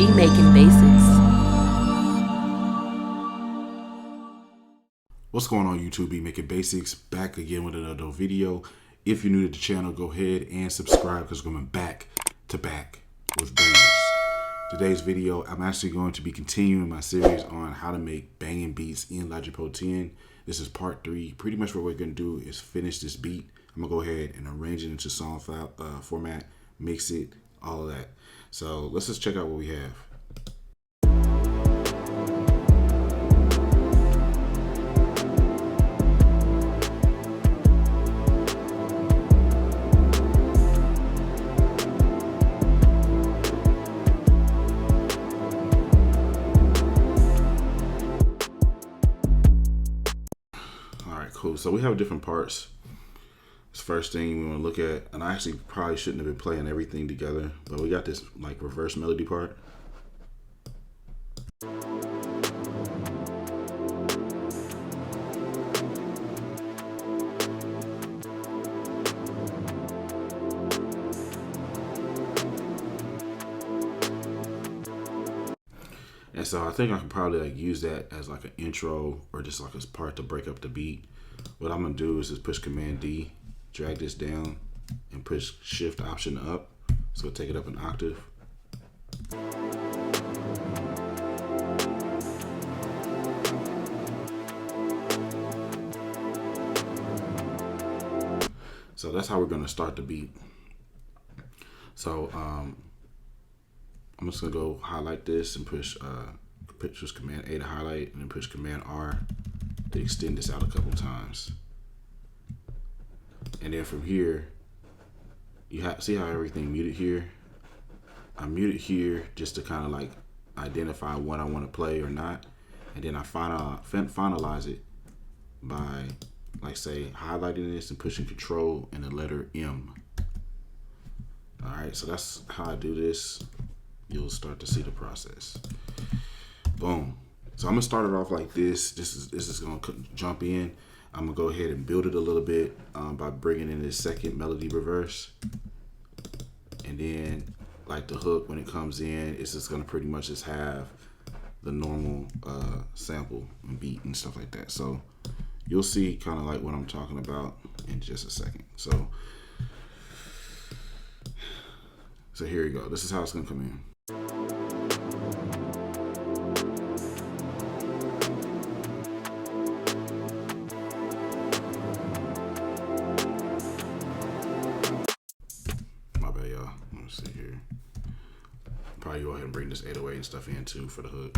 Beat Making Basics. What's going on YouTube? Beat Making Basics back again with another video. If you're new to the channel, go ahead and subscribe because we're going back to back with bangers. Today's video, I'm actually going to be continuing my series on how to make banging beats in Logic Pro 10. This is part 3. Pretty much what we're going to do is finish this beat. I'm going to go ahead and arrange it into song file, format, mix it, all of that. So let's just check out what we have. Cool. So we have different parts. This first thing we want to look at, and I actually probably shouldn't have been playing everything together, but we got this like reverse melody part. And so I think I can probably like use that as like an intro or just like a part to break up the beat. What I'm gonna do is just push Command D, drag this down, and push Shift Option up. So take it up an octave. So that's how we're gonna start the beat. So I'm just gonna go highlight this and push Command A to highlight, and then push Command R to extend this out a couple times. And then from here, you see how everything muted here? I muted here just to kind of like identify what I want to play or not. And then I finalize it by like say highlighting this and pushing Control and the letter M. All right, so that's how I do this. You'll start to see the process. Boom. So I'm gonna start it off like this. This is gonna jump in. I'm gonna go ahead and build it a little bit by bringing in this second melody reverse, and then like the hook when it comes in, it's just gonna pretty much just have the normal sample and beat and stuff like that. So you'll see kind of like what I'm talking about in just a second. So here you go. This is how it's gonna come in. See here. Probably go ahead and bring this 808 and stuff in too for the hook.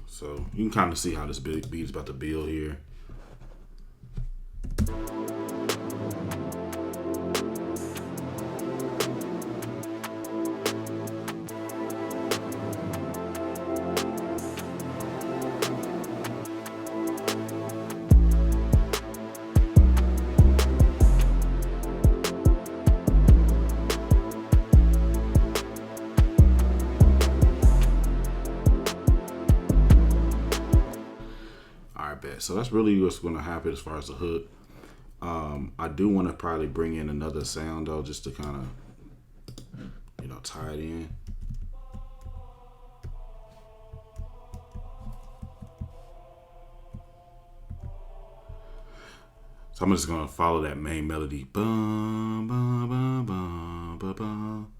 So you can kind of see how this beat is about to build here. So that's really what's going to happen as far as the hook. I do want to probably bring in another sound though, just to kind of, tie it in. So I'm just going to follow that main melody. Bum, bum, bum, bum, bum, bum.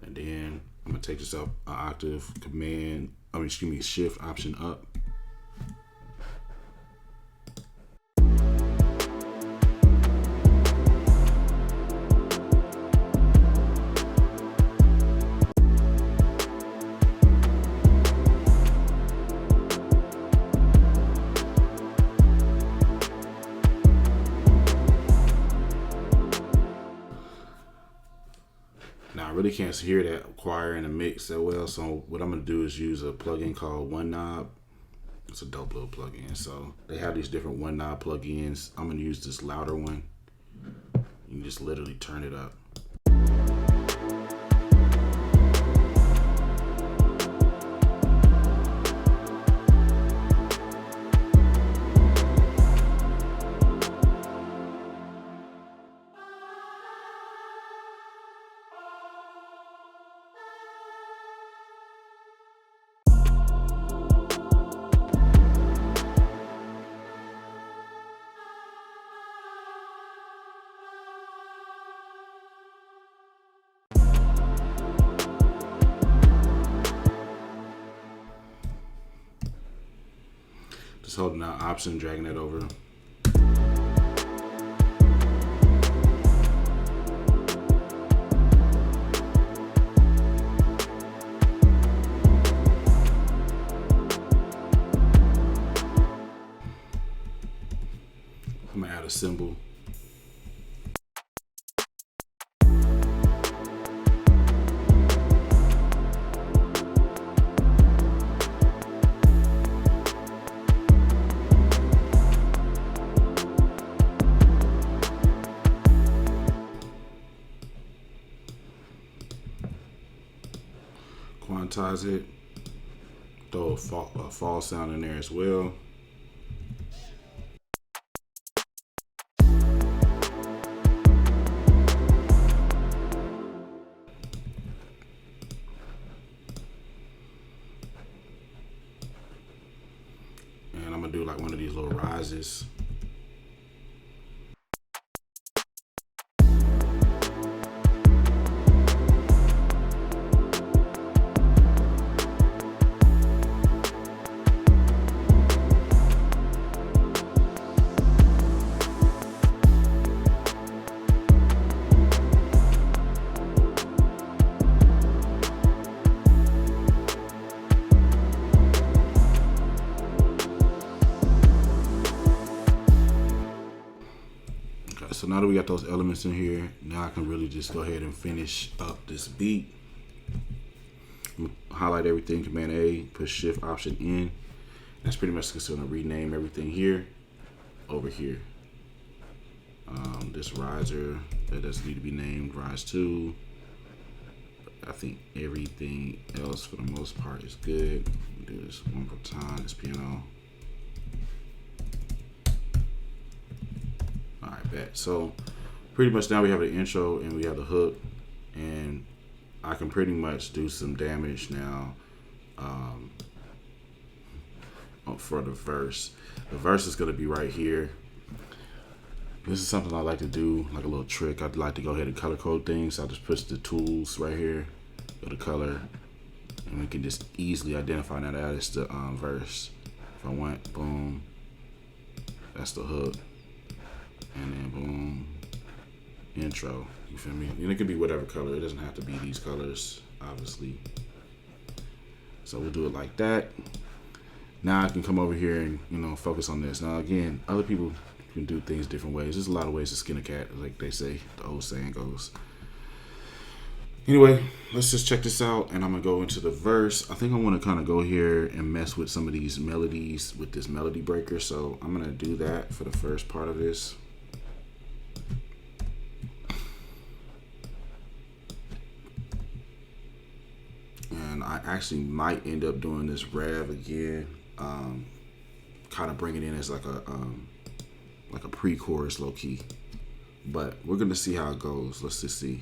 And then I'm gonna take this up an octave, Shift Option up. really can't hear that choir in the mix that well. So what I'm gonna do is use a plugin called One Knob. It's a dope little plugin. So they have these different One Knob plugins. I'm gonna use this louder one. You can just literally turn it up. Just holding out Option, dragging it over. I'm gonna add a cymbal. Quantize it. Throw a fall sound in there as well. And I'm gonna do like one of these little rises. So now that we got those elements in here, now I can really just go ahead and finish up this beat. Highlight everything, Command A, push Shift Option N. That's pretty much just gonna rename everything here, over here. This riser, that doesn't need to be named Rise 2. I think everything else for the most part is good. Do this one more time, this piano. Alright, bet. So pretty much now we have the intro and we have the hook, and I can pretty much do some damage now for the verse. The verse is going to be right here. This is something I like to do, like a little trick. I'd like to go ahead and color code things. So I'll just push the tools right here, go to color, and we can just easily identify now that is the verse. If I want, boom, that's the hook. And then boom, intro, you feel me? And it could be whatever color, it doesn't have to be these colors, obviously. So we'll do it like that. Now I can come over here and, you know, focus on this. Now again, other people can do things different ways. There's a lot of ways to skin a cat, like they say, the old saying goes. Anyway, let's just check this out, and I'm gonna go into the verse. I think I wanna kinda go here and mess with some of these melodies with this melody breaker. So I'm gonna do that for the first part of this. And I actually might end up doing this rev again, kind of bring it in as like a pre-chorus low key, but we're gonna see how it goes. Let's just see.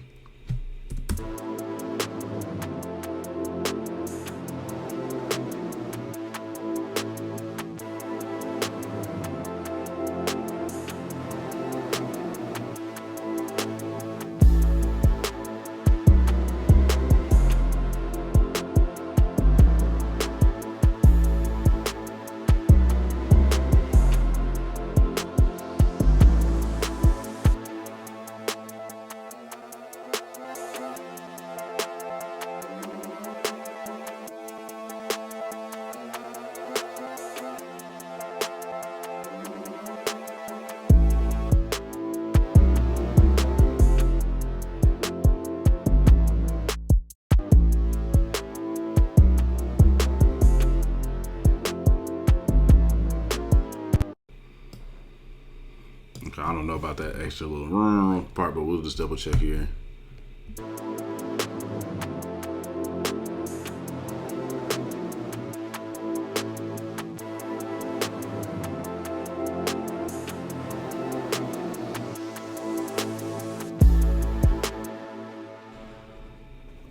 Okay, I don't know about that extra little part, but we'll just double check here.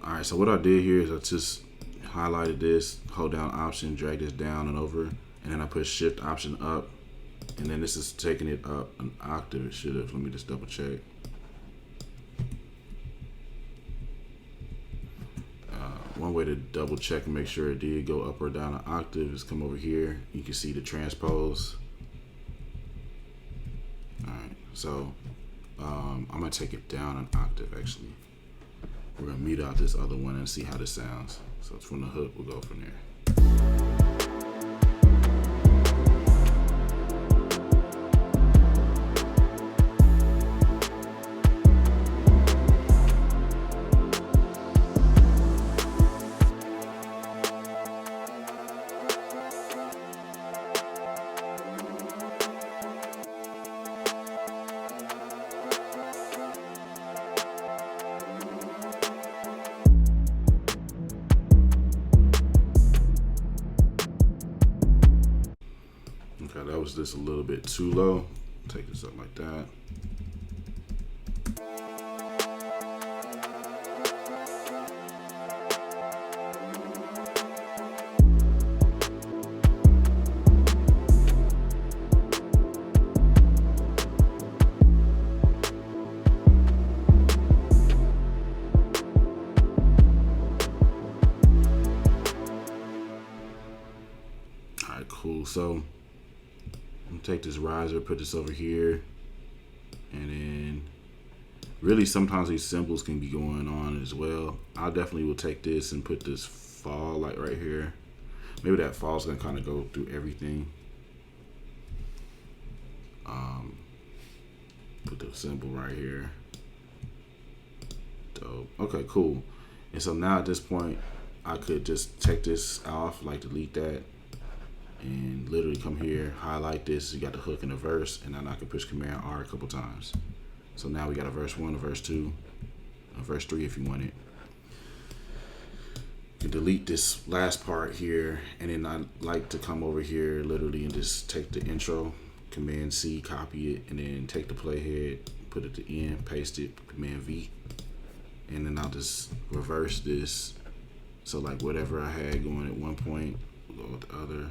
Alright, so what I did here is I just highlighted this, hold down Option, drag this down and over, and then I put Shift Option up, and then this is taking it up an octave. It should have. Let me just double check. One way to double check and make sure it did go up or down an octave is come over here. You can see the transpose. Alright, so I'm gonna take it down an octave actually. We're gonna mute out this other one and see how this sounds. So from the hook, we'll go from there. Okay, that was just a little bit too low. Take this up like that. All right, cool. So take this riser, put this over here, and then really sometimes these cymbals can be going on as well. I definitely will take this and put this fall like right here. Maybe that fall is gonna kind of go through everything. Put the cymbal right here. Dope. Okay, cool. And so now at this point, I could just take this off, like delete that, and literally come here, highlight this. You got the hook and the verse, and then I can push Command R a couple times. So now we got a verse 1, a verse 2, a verse 3 if you want it. You can delete this last part here, and then I like to come over here literally and just take the intro, Command C, copy it, and then take the playhead, put it to end, paste it, Command V, and then I'll just reverse this. So like whatever I had going at one point, we'll go with the other.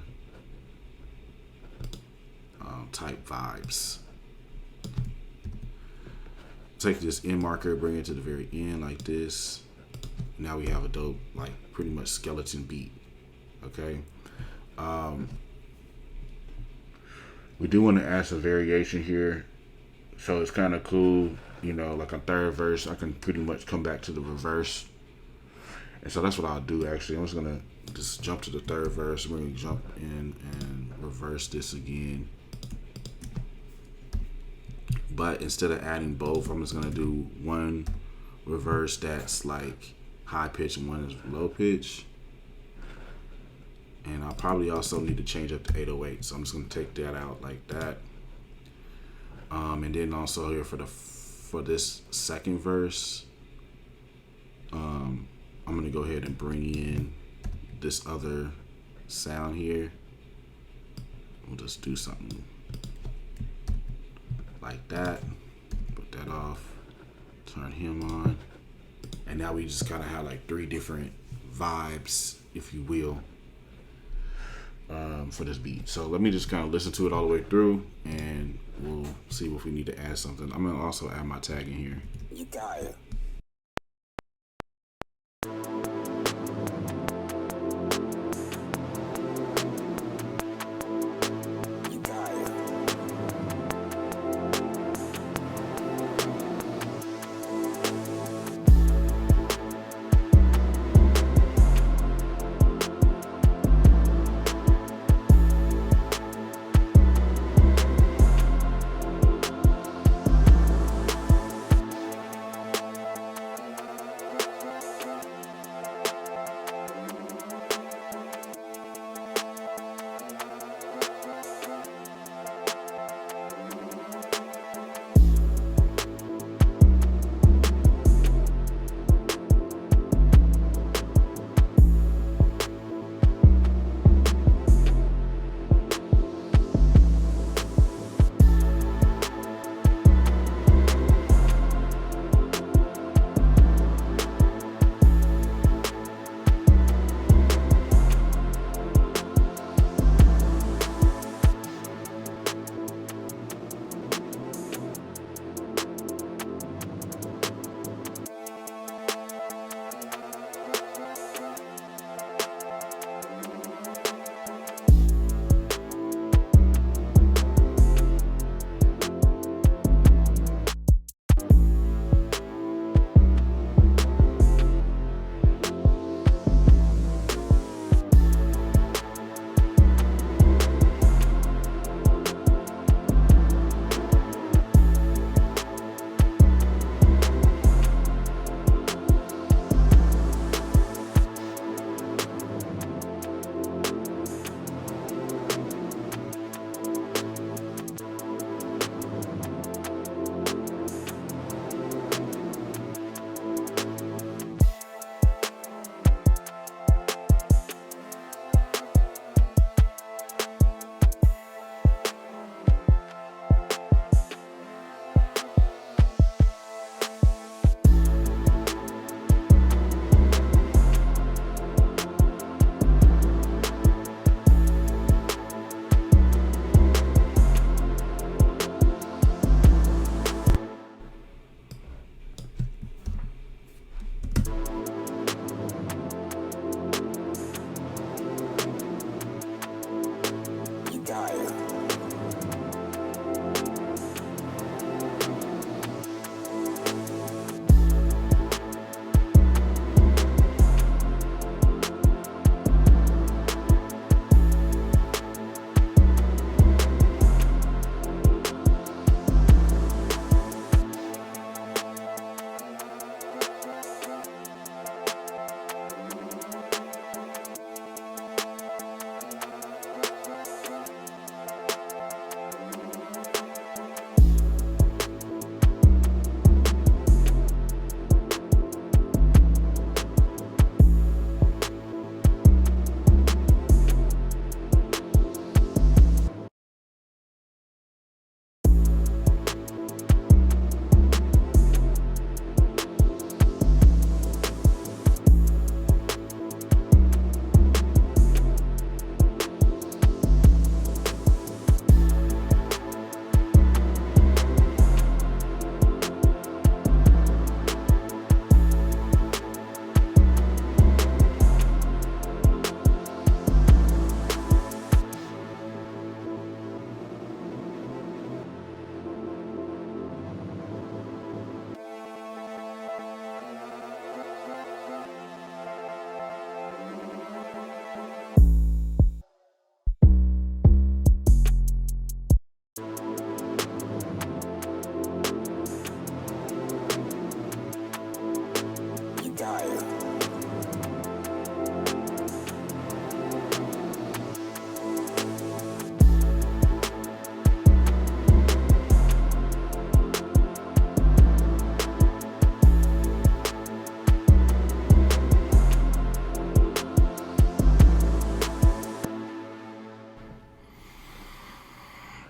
Type vibes. Take this end marker, bring it to the very end like this. Now we have a dope, like pretty much skeleton beat. Okay. We do want to add some variation here, so it's kind of cool. You know, like a third verse, I can pretty much come back to the reverse, and so that's what I'll do. Actually, I'm just gonna just jump to the third verse. We're gonna jump in and reverse this again. But instead of adding both, I'm just gonna do one reverse that's like high pitch and one is low pitch. And I'll probably also need to change up to 808. So I'm just gonna take that out like that. And then also here for this second verse, I'm gonna go ahead and bring in this other sound here. We'll just do something like that, put that off, turn him on, and now we just kind of have like 3 different vibes, if you will, for this beat. So let me just kind of listen to it all the way through, and we'll see if we need to add something. I'm gonna also add my tag in here. You got it.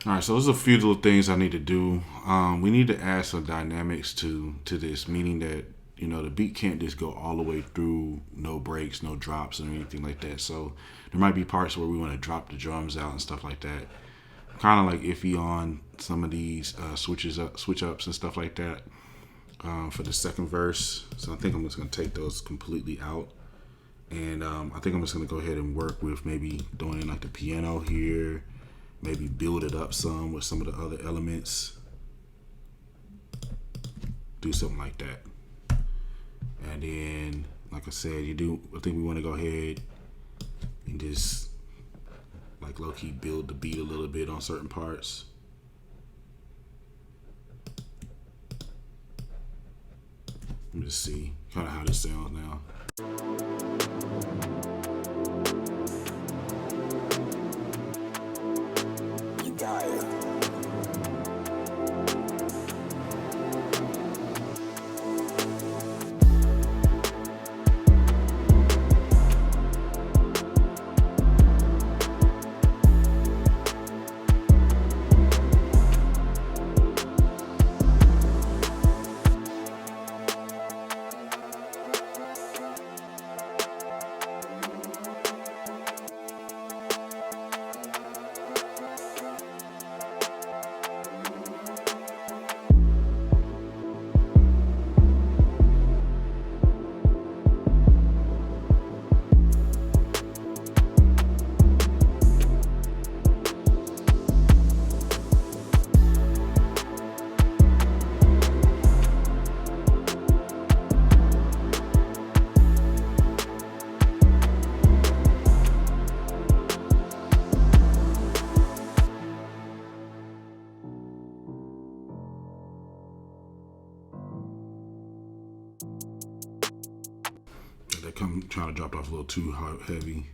All right, so there's a few little things I need to do. We need to add some dynamics to this, meaning that the beat can't just go all the way through, no breaks, no drops, or anything like that. So there might be parts where we want to drop the drums out and stuff like that. Kind of like iffy on some of these switch ups and stuff like that for the second verse. So I think I'm just gonna take those completely out, and I think I'm just gonna go ahead and work with maybe throwing in like the piano here, maybe build it up some with some of the other elements, do something like that. And then, like I said, I think we want to go ahead and just like low key build the beat a little bit on certain parts. Let me just see kind of how this sounds now. You got it. They come trying to drop off a little too heavy.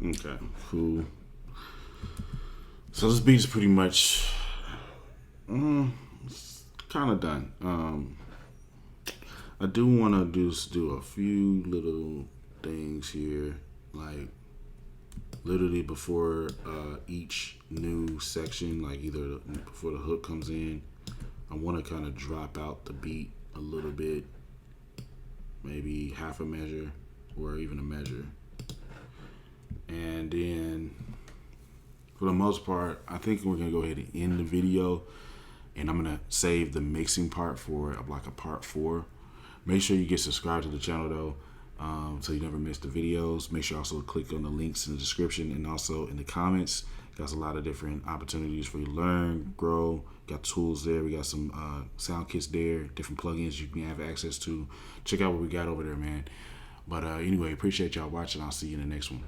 Okay, cool. So this beat is pretty much kind of done. I do want to do a few little things here, like literally before each new section, like either before the hook comes in, I want to kind of drop out the beat a little bit, maybe half a measure or even a measure. And then for the most part, I think we're going to go ahead and end the video, and I'm going to save the mixing part for like a part 4. Make sure you get subscribed to the channel though, so you never miss the videos. Make sure you also click on the links in the description and also in the comments. Got a lot of different opportunities for you to learn, grow. Got tools there. We got some sound kits there, different plugins you can have access to. Check out what we got over there, man. But anyway, appreciate y'all watching. I'll see you in the next one.